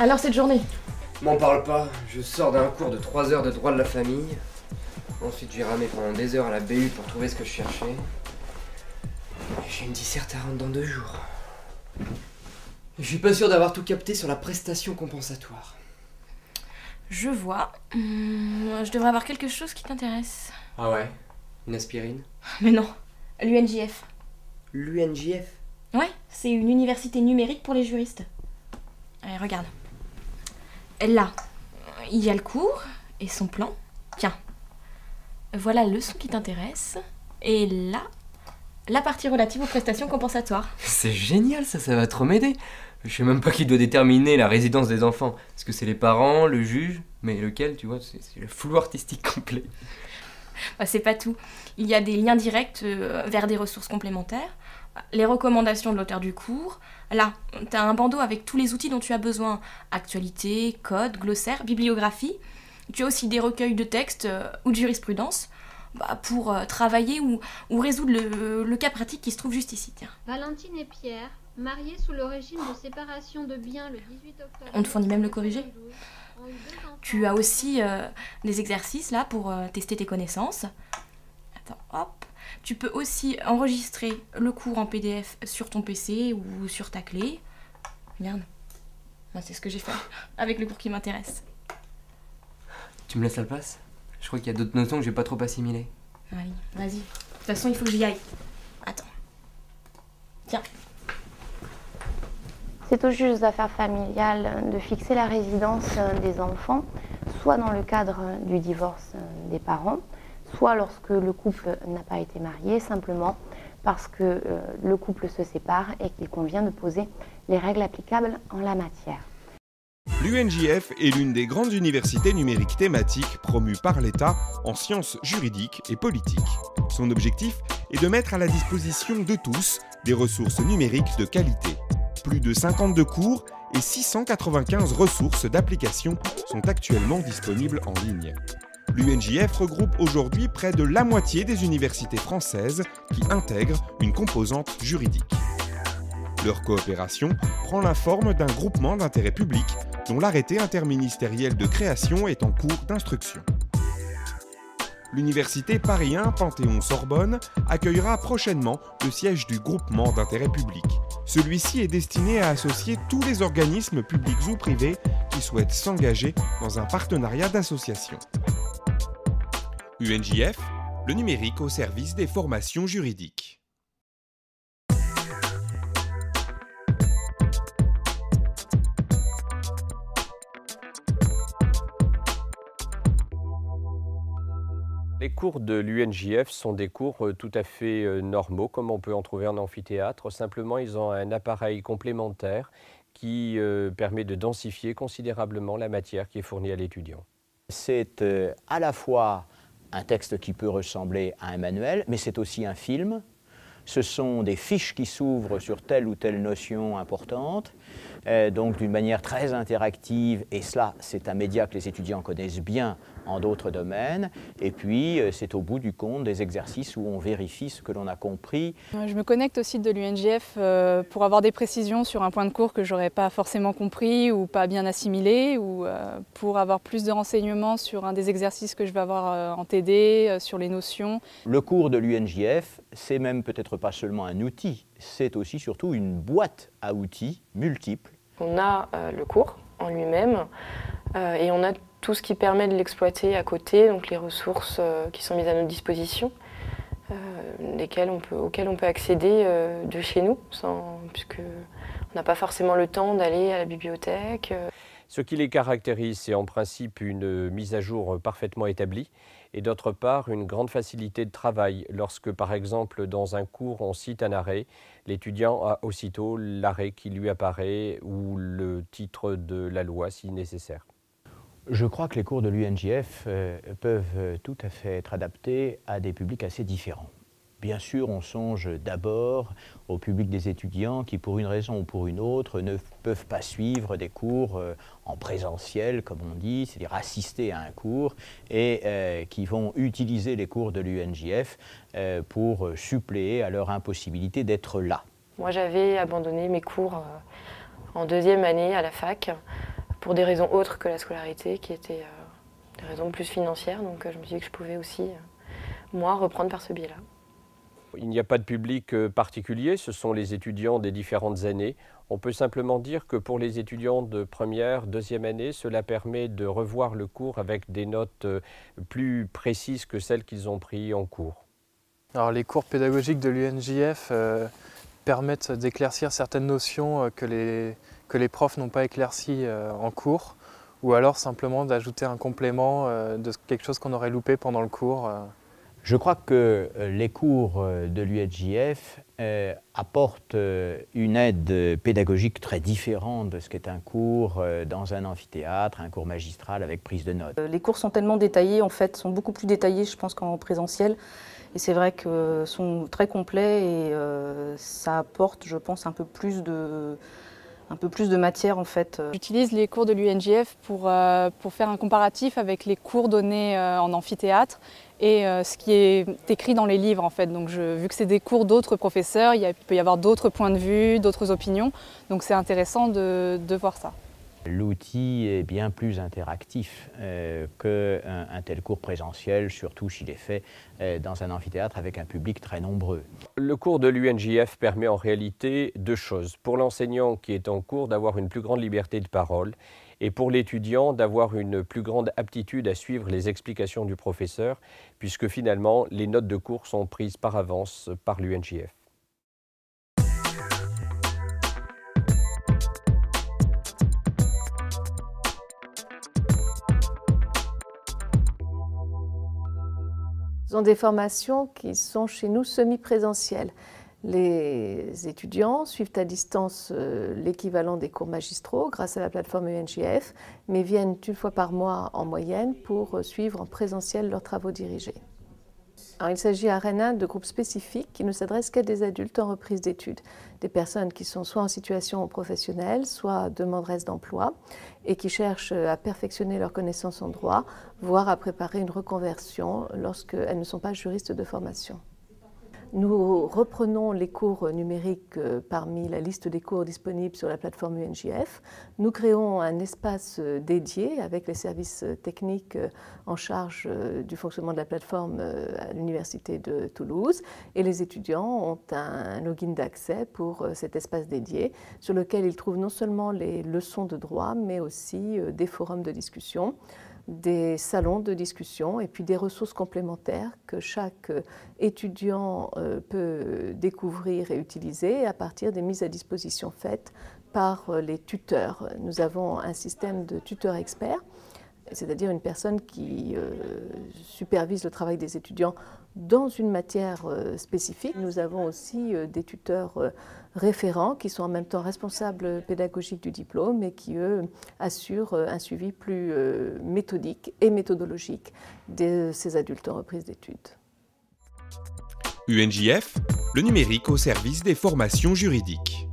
Alors cette journée? M'en parle pas, je sors d'un cours de 3 heures de droit de la famille. Ensuite j'ai ramé pendant des heures à la BU pour trouver ce que je cherchais. J'ai une disserte à rendre dans 2 jours. Je suis pas sûr d'avoir tout capté sur la prestation compensatoire. Je vois. Je devrais avoir quelque chose qui t'intéresse. Ah ouais? Une aspirine? Mais non, l'UNJF. L'UNJF? Ouais, c'est une université numérique pour les juristes. Allez, regarde. Là, il y a le cours et son plan. Tiens, voilà la leçon qui t'intéresse. Et là, la partie relative aux prestations compensatoires. C'est génial ça va trop m'aider. Je sais même pas qui doit déterminer la résidence des enfants. Est-ce que c'est les parents, le juge? Mais lequel, tu vois, c'est le flou artistique complet. Bah, c'est pas tout. Il y a des liens directs vers des ressources complémentaires, les recommandations de l'auteur du cours. Là, t'as un bandeau avec tous les outils dont tu as besoin. Actualité, code, glossaire, bibliographie. Tu as aussi des recueils de textes ou de jurisprudence pour travailler ou résoudre le cas pratique qui se trouve juste ici. Tiens. Valentine et Pierre, mariés sous le régime de séparation de biens le 18 octobre... On te fournit même le corrigé. Tu as aussi des exercices là pour tester tes connaissances. Attends, hop. Tu peux aussi enregistrer le cours en PDF sur ton PC ou sur ta clé. Regarde. Moi, c'est ce que j'ai fait avec le cours qui m'intéresse. Tu me laisses la place? Je crois qu'il y a d'autres notions que j'ai pas trop assimilées. Allez, vas-y. De toute façon, il faut que j'y aille. Attends. Tiens. C'est au juge aux affaires familiales de fixer la résidence des enfants, soit dans le cadre du divorce des parents, soit lorsque le couple n'a pas été marié, simplement parce que le couple se sépare et qu'il convient de poser les règles applicables en la matière. L'UNJF est l'une des grandes universités numériques thématiques promues par l'État en sciences juridiques et politiques. Son objectif est de mettre à la disposition de tous des ressources numériques de qualité. Plus de 52 cours et 695 ressources d'application sont actuellement disponibles en ligne. L'UNJF regroupe aujourd'hui près de la moitié des universités françaises qui intègrent une composante juridique. Leur coopération prend la forme d'un groupement d'intérêt public dont l'arrêté interministériel de création est en cours d'instruction. L'université Paris 1 Panthéon-Sorbonne accueillera prochainement le siège du groupement d'intérêt public. Celui-ci est destiné à associer tous les organismes publics ou privés qui souhaitent s'engager dans un partenariat d'association. UNJF, le numérique au service des formations juridiques. Les cours de l'UNJF sont des cours tout à fait normaux, comme on peut en trouver en amphithéâtre. Simplement, ils ont un appareil complémentaire qui permet de densifier considérablement la matière qui est fournie à l'étudiant. C'est à la fois un texte qui peut ressembler à un manuel, mais c'est aussi un film. Ce sont des fiches qui s'ouvrent sur telle ou telle notion importante, donc d'une manière très interactive, et cela, c'est un média que les étudiants connaissent bien en d'autres domaines. Et puis, c'est au bout du compte des exercices où on vérifie ce que l'on a compris. Je me connecte au site de l'UNJF pour avoir des précisions sur un point de cours que je n'aurais pas forcément compris ou pas bien assimilé, ou pour avoir plus de renseignements sur un des exercices que je vais avoir en TD, sur les notions. Le cours de l'UNJF, c'est même peut-être pas seulement un outil, c'est aussi surtout une boîte à outils multiples. On a le cours en lui-même et on a tout ce qui permet de l'exploiter à côté, donc les ressources qui sont mises à notre disposition, auxquelles on peut accéder de chez nous, puisqu'on n'a pas forcément le temps d'aller à la bibliothèque. Ce qui les caractérise, c'est en principe une mise à jour parfaitement établie et d'autre part une grande facilité de travail. Lorsque par exemple dans un cours on cite un arrêt, l'étudiant a aussitôt l'arrêt qui lui apparaît ou le titre de la loi si nécessaire. Je crois que les cours de l'UNJF peuvent tout à fait être adaptés à des publics assez différents. Bien sûr, on songe d'abord au public des étudiants qui, pour une raison ou pour une autre, ne peuvent pas suivre des cours en présentiel, comme on dit, c'est-à-dire assister à un cours, et qui vont utiliser les cours de l'UNJF pour suppléer à leur impossibilité d'être là. Moi, j'avais abandonné mes cours en deuxième année à la fac pour des raisons autres que la scolarité, qui étaient des raisons plus financières. Donc je me suis dit que je pouvais aussi, moi, reprendre par ce biais-là. Il n'y a pas de public particulier, ce sont les étudiants des différentes années. On peut simplement dire que pour les étudiants de première, deuxième année, cela permet de revoir le cours avec des notes plus précises que celles qu'ils ont prises en cours. Alors, les cours pédagogiques de l'UNJF permettent d'éclaircir certaines notions que les profs n'ont pas éclaircies en cours, ou alors simplement d'ajouter un complément de quelque chose qu'on aurait loupé pendant le cours. Je crois que les cours de l'UNJF apportent une aide pédagogique très différente de ce qu'est un cours dans un amphithéâtre, un cours magistral avec prise de notes. Les cours sont tellement détaillés, en fait, sont beaucoup plus détaillés, je pense, qu'en présentiel. Et c'est vrai qu'ils sont très complets et ça apporte, je pense, un peu plus de matière en fait. J'utilise les cours de l'UNJF pour faire un comparatif avec les cours donnés en amphithéâtre et ce qui est écrit dans les livres en fait. Donc vu que c'est des cours d'autres professeurs, il peut y avoir d'autres points de vue, d'autres opinions. Donc c'est intéressant de voir ça. L'outil est bien plus interactif qu'un tel cours présentiel, surtout s'il est fait dans un amphithéâtre avec un public très nombreux. Le cours de l'UNJF permet en réalité deux choses. Pour l'enseignant qui est en cours, d'avoir une plus grande liberté de parole et pour l'étudiant, d'avoir une plus grande aptitude à suivre les explications du professeur, puisque finalement, les notes de cours sont prises par avance par l'UNJF. Ce sont des formations qui sont chez nous semi-présentielles. Les étudiants suivent à distance l'équivalent des cours magistraux grâce à la plateforme UNJF, mais viennent une fois par mois en moyenne pour suivre en présentiel leurs travaux dirigés. Alors, il s'agit à Rennes de groupes spécifiques qui ne s'adressent qu'à des adultes en reprise d'études, des personnes qui sont soit en situation professionnelle, soit demanderesses d'emploi et qui cherchent à perfectionner leurs connaissances en droit, voire à préparer une reconversion lorsqu'elles ne sont pas juristes de formation. Nous reprenons les cours numériques parmi la liste des cours disponibles sur la plateforme UNJF. Nous créons un espace dédié avec les services techniques en charge du fonctionnement de la plateforme à l'Université de Toulouse. Et les étudiants ont un login d'accès pour cet espace dédié sur lequel ils trouvent non seulement les leçons de droit, mais aussi des forums de discussion, des salons de discussion et puis des ressources complémentaires que chaque étudiant peut découvrir et utiliser à partir des mises à disposition faites par les tuteurs. Nous avons un système de tuteurs experts, c'est-à-dire une personne qui supervise le travail des étudiants dans une matière spécifique. Nous avons aussi des tuteurs référents qui sont en même temps responsables pédagogiques du diplôme et qui, eux, assurent un suivi plus méthodique et méthodologique de ces adultes en reprise d'études. UNJF, le numérique au service des formations juridiques.